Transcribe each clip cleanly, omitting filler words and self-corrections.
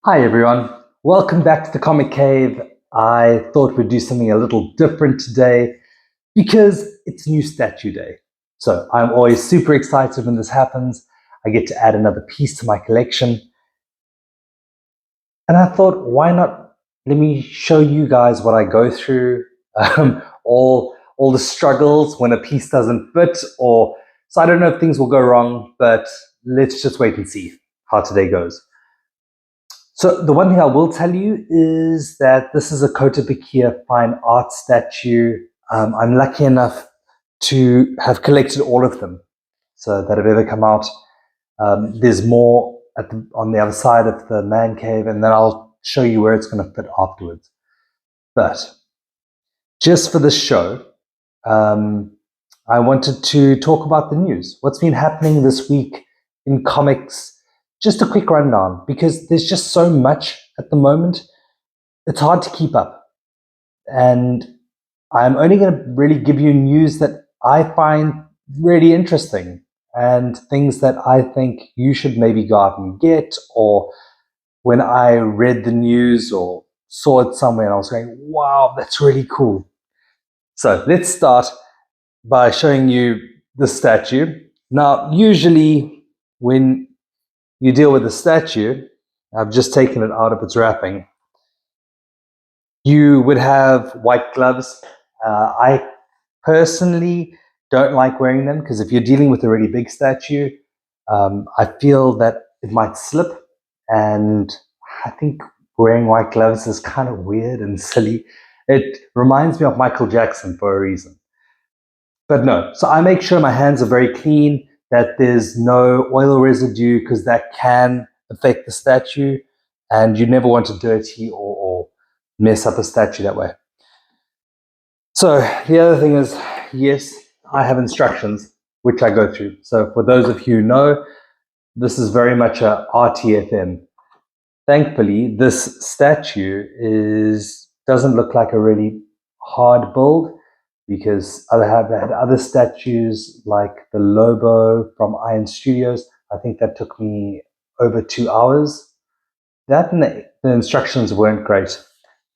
Hi everyone, welcome back to the Comic Cave. I thought we'd do something a little different today because it's New Statue Day. So I'm always super excited when this happens. I get to add another piece to my collection. And I thought, why not let me show you guys what I go through, all the struggles when a piece doesn't fit, so I don't know if things will go wrong, but let's just wait and see how today goes. So the one thing I will tell you is that this is a Kotobukiya fine art statue. I'm lucky enough to have collected all of them so that have ever come out. There's more on the other side of the man cave, and then I'll show you where it's going to fit afterwards. But just for this show, I wanted to talk about the news. What's been happening this week in comics? Just a quick rundown, because there's just so much at the moment. It's hard to keep up. And I'm only going to really give you news that I find really interesting and things that I think you should maybe go out and get, or when I read the news or saw it somewhere and I was going, wow, that's really cool. So let's start by showing you the statue. Now, usually when you deal with a statue, I've just taken it out of its wrapping, you would have white gloves. I personally don't like wearing them because if you're dealing with a really big statue, I feel that it might slip, and I think wearing white gloves is kind of weird and silly. It reminds me of Michael Jackson for a reason. But no, so I make sure my hands are very clean, that there's no oil residue because that can affect the statue, and you never want to dirty or mess up a statue that way. So the other thing is, yes, I have instructions which I go through. So for those of you who know, this is very much a RTFM. Thankfully, this statue doesn't look like a really hard build, because I have had other statues like the Lobo from Iron Studios. I think that took me over 2 hours. That and the instructions weren't great.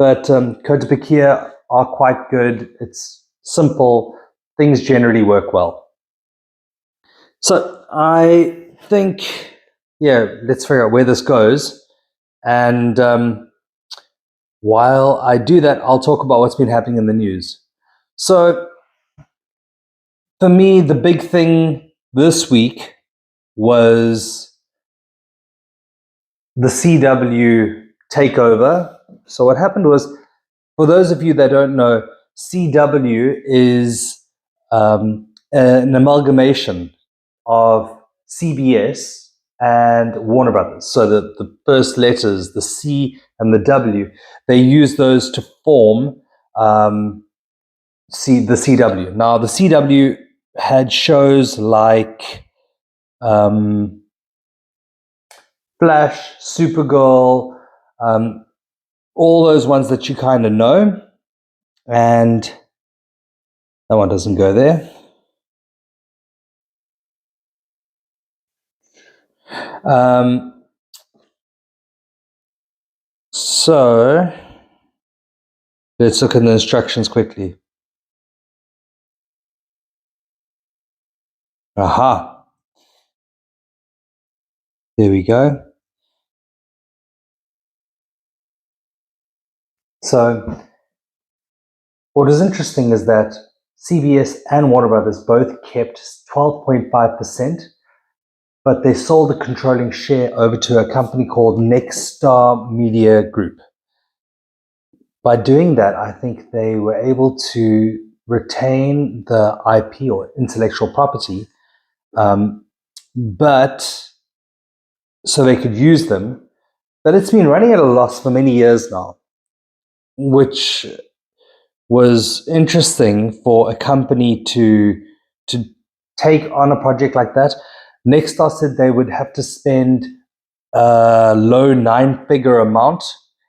But Kotobukiya are quite good. It's simple. Things generally work well. So I think, let's figure out where this goes. And while I do that, I'll talk about what's been happening in the news. So for me, the big thing this week was the CW takeover. So what happened was, for those of you that don't know, CW is an amalgamation of CBS and Warner Brothers. So the first letters, the C and the W, they use those to form the CW. Now, the CW had shows like Flash, Supergirl, all those ones that you kind of know. And that one doesn't go there. So let's look at the instructions quickly. Aha. There we go. So what is interesting is that CBS and Warner Brothers both kept 12.5%, but they sold the controlling share over to a company called Nexstar Media Group. By doing that, I think they were able to retain the IP or intellectual property, but so they could use them. But it's been running at a loss for many years now, which was interesting for a company to take on a project like that. Nexstar said they would have to spend a low 9-figure amount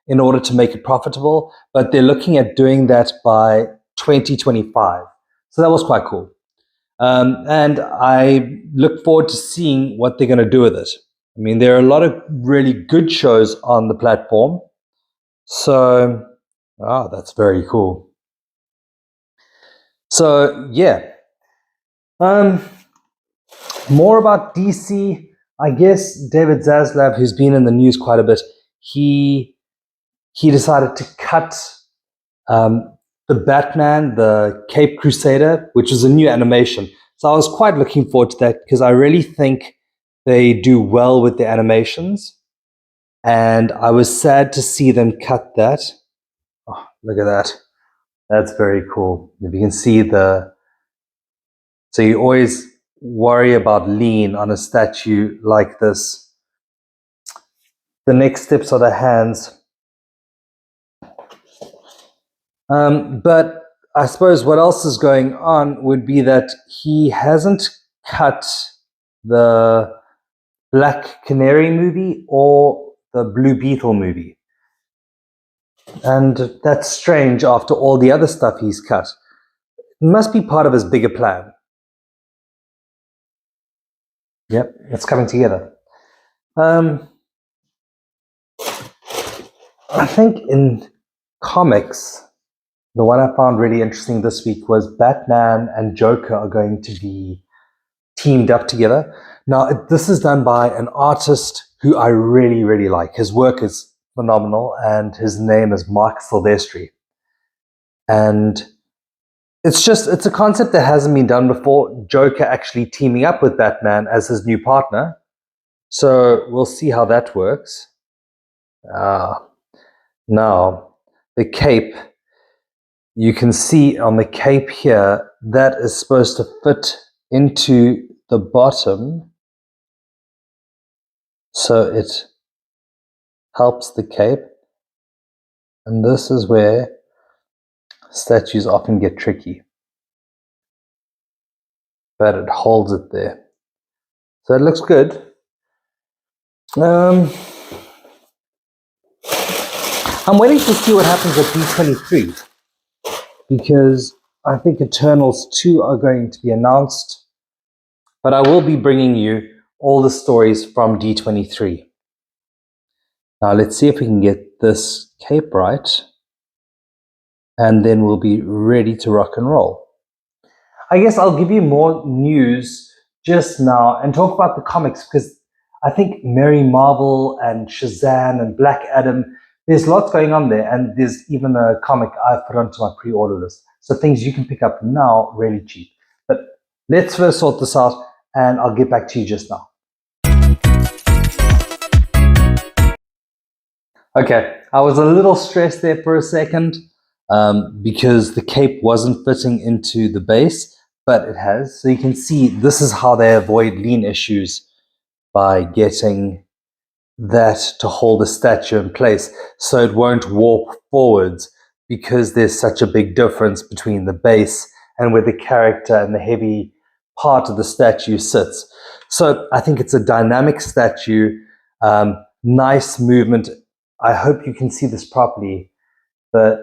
in order to make it profitable, but they're looking at doing that by 2025. So that was quite cool. And I look forward to seeing what they're going to do with it. I mean, there are a lot of really good shows on the platform. So, that's very cool. So, yeah. More about DC. I guess David Zaslav, who's been in the news quite a bit, he decided to cut the Batman, the Cape Crusader, which is a new animation. So I was quite looking forward to that because I really think they do well with the animations. And I was sad to see them cut that. Oh, look at that. That's very cool. If you can see so you always worry about lean on a statue like this. The next steps are the hands. But I suppose what else is going on would be that he hasn't cut the Black Canary movie or the Blue Beetle movie. And that's strange after all the other stuff he's cut. It must be part of his bigger plan. Yep, it's coming together. I think in comics, the one I found really interesting this week was Batman and Joker are going to be teamed up together. Now, this is done by an artist who I really, really like. His work is phenomenal, and his name is Mark Silvestri. And it's a concept that hasn't been done before, Joker actually teaming up with Batman as his new partner. So we'll see how that works. Now, the cape, you can see on the cape here, that is supposed to fit into the bottom, so it helps the cape. And this is where statues often get tricky, but it holds it there. So it looks good. I'm waiting to see what happens at D23, because I think Eternals 2 are going to be announced, but I will be bringing you all the stories from D23. Now let's see if we can get this cape right, and then we'll be ready to rock and roll. I guess I'll give you more news just now and talk about the comics, because I think Mary Marvel and Shazam and Black Adam, there's lots going on there, and there's even a comic I've put onto my pre-order list. So things you can pick up now really cheap. But let's first sort this out, and I'll get back to you just now. Okay, I was a little stressed there for a second because the cape wasn't fitting into the base, but it has. So you can see this is how they avoid lean issues, by getting that to hold the statue in place so it won't warp forwards, because there's such a big difference between the base and where the character and the heavy part of the statue sits. So I think it's a dynamic statue, nice movement. I hope you can see this properly, but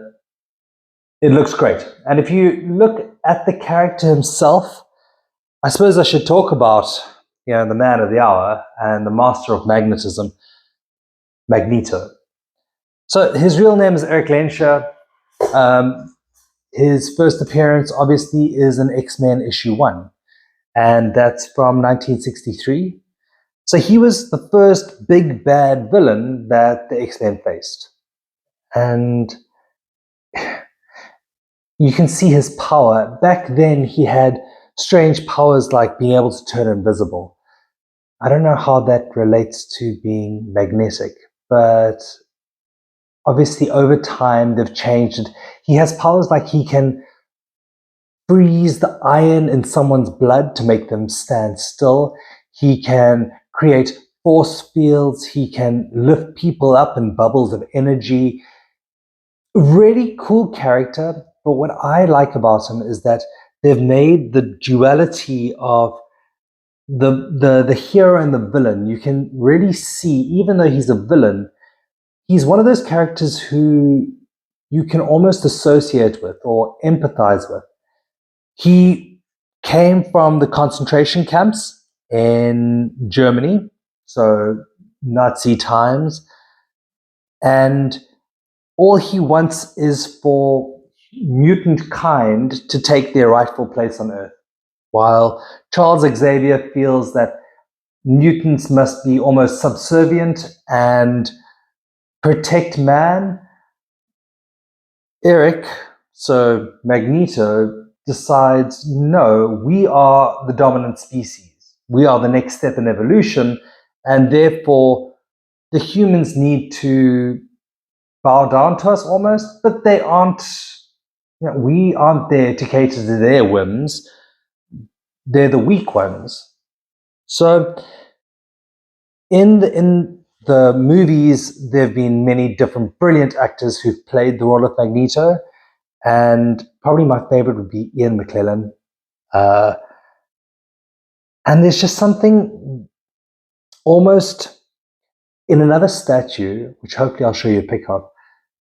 it looks great. And if you look at the character himself, I suppose I should talk about the man of the hour and the master of magnetism, Magneto. So his real name is Eric Lehnsherr. His first appearance, obviously, is in X-Men issue 1, and that's from 1963. So he was the first big bad villain that the X-Men faced. And you can see his power. Back then, he had strange powers like being able to turn invisible. I don't know how that relates to being magnetic, but obviously over time they've changed it. He has powers like he can freeze the iron in someone's blood to make them stand still. He can create force fields. He can lift people up in bubbles of energy. Really cool character. But what I like about him is that they've made the duality of the hero and the villain. You can really see, even though he's a villain, he's one of those characters who you can almost associate with or empathize with. He came from the concentration camps in Germany, so Nazi times, and all he wants is for mutant kind to take their rightful place on Earth, while Charles Xavier feels that mutants must be almost subservient and protect man. Eric, so Magneto, decides, no, we are the dominant species. We are the next step in evolution, and therefore the humans need to bow down to us almost, but they aren't, we aren't there to cater to their whims. They're the weak ones. So in the movies, there have been many different brilliant actors who've played the role of Magneto, and probably my favorite would be Ian McKellen. And there's just something almost in another statue, which hopefully I'll show you a pic of.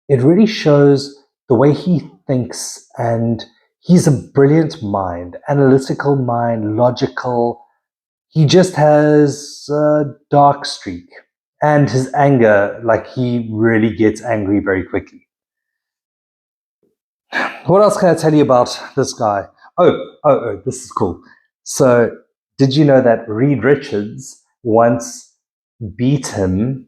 It really shows the way he thinks, and he's a brilliant mind, analytical mind, logical. He just has a dark streak, and his anger, like he really gets angry very quickly. What else can I tell you about this guy? Oh, this is cool. So, did you know that Reed Richards once beat him,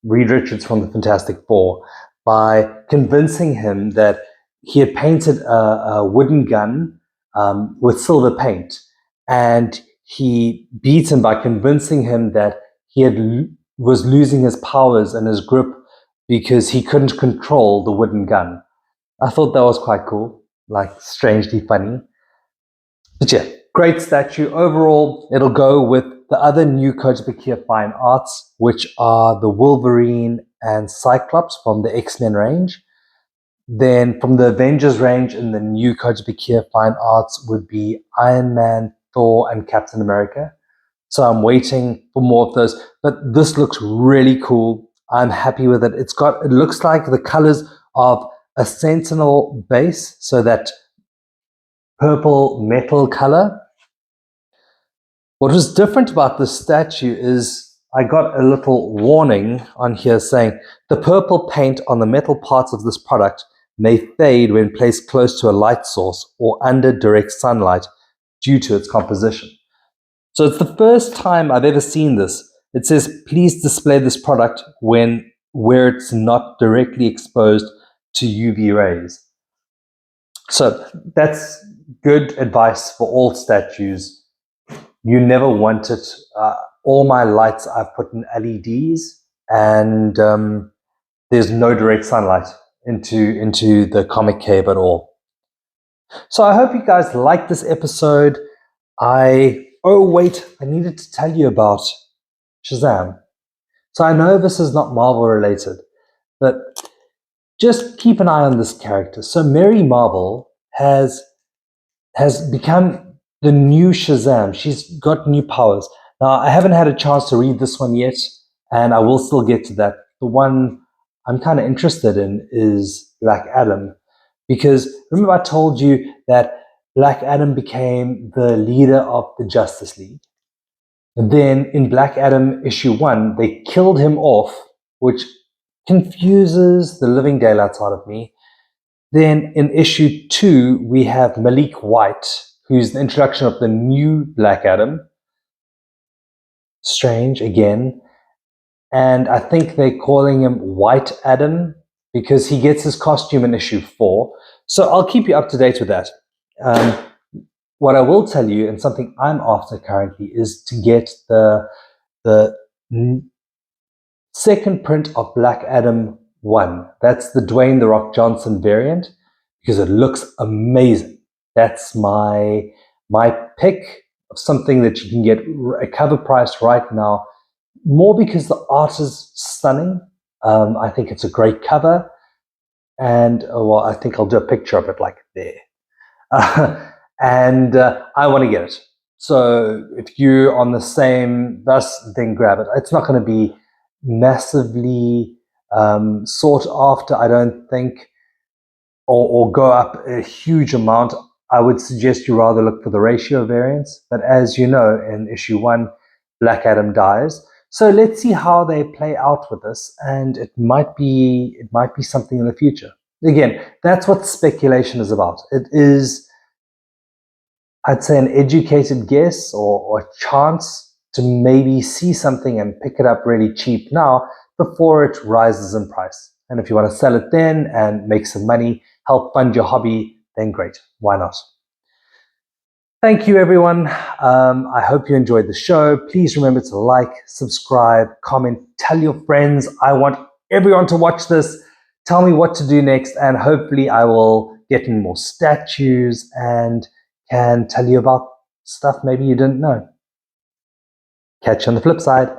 Reed Richards from the Fantastic Four, by convincing him that he had painted a wooden gun with silver paint, and he beat him by convincing him that was losing his powers and his grip because he couldn't control the wooden gun. I thought that was quite cool, like strangely funny. But yeah, great statue. Overall, it'll go with the other new Coach Bakir Fine Arts, which are the Wolverine and Cyclops from the X-Men range. Then from the Avengers range in the new Coach Bakir Fine Arts would be Iron Man, Thor, and Captain America. So I'm waiting for more of those. But this looks really cool. I'm happy with it. It looks like the colors of a Sentinel base, so that purple metal color. What was different about this statue is I got a little warning on here saying the purple paint on the metal parts of this product may fade when placed close to a light source or under direct sunlight due to its composition. So it's the first time I've ever seen this. It says, please display this product where it's not directly exposed to UV rays. So that's good advice for all statues. You never want it. All my lights I've put in LEDs, and there's no direct sunlight into the comic cave at all. So I hope you guys liked this episode. I needed to tell you about Shazam. So I know this is not Marvel related, but just keep an eye on this character. So Mary Marvel has become the new Shazam. She's got new powers. Now, I haven't had a chance to read this one yet, and I will still get to that. The one I'm kind of interested in is Black Adam, because remember I told you that Black Adam became the leader of the Justice League. And then in Black Adam issue 1, they killed him off, which confuses the living daylights out of me. Then in issue 2, we have Malik White, who's the introduction of the new Black Adam. Strange, again. And I think they're calling him White Adam because he gets his costume in issue 4. So I'll keep you up to date with that. What I will tell you, and something I'm after currently, is to get the second print of Black Adam 1. That's the Dwayne "The Rock" Johnson variant, because it looks amazing. That's my pick of something that you can get a cover price right now, more because the art is stunning. I think it's a great cover, and I think I'll do a picture of it like there. And I want to get it. So if you're on the same bus, then grab it. It's not going to be massively sought after, I don't think, or go up a huge amount. I would suggest you rather look for the ratio variants. But as you know, in issue 1, Black Adam dies. So let's see how they play out with this, and it might be something in the future. Again, that's what speculation is about. It is, I'd say, an educated guess or a chance to maybe see something and pick it up really cheap now before it rises in price. And if you want to sell it then and make some money, help fund your hobby, then great. Why not? Thank you, everyone. I hope you enjoyed the show. Please remember to like, subscribe, comment, tell your friends. I want everyone to watch this. Tell me what to do next, and hopefully I will get in more statues and can tell you about stuff maybe you didn't know. Catch you on the flip side.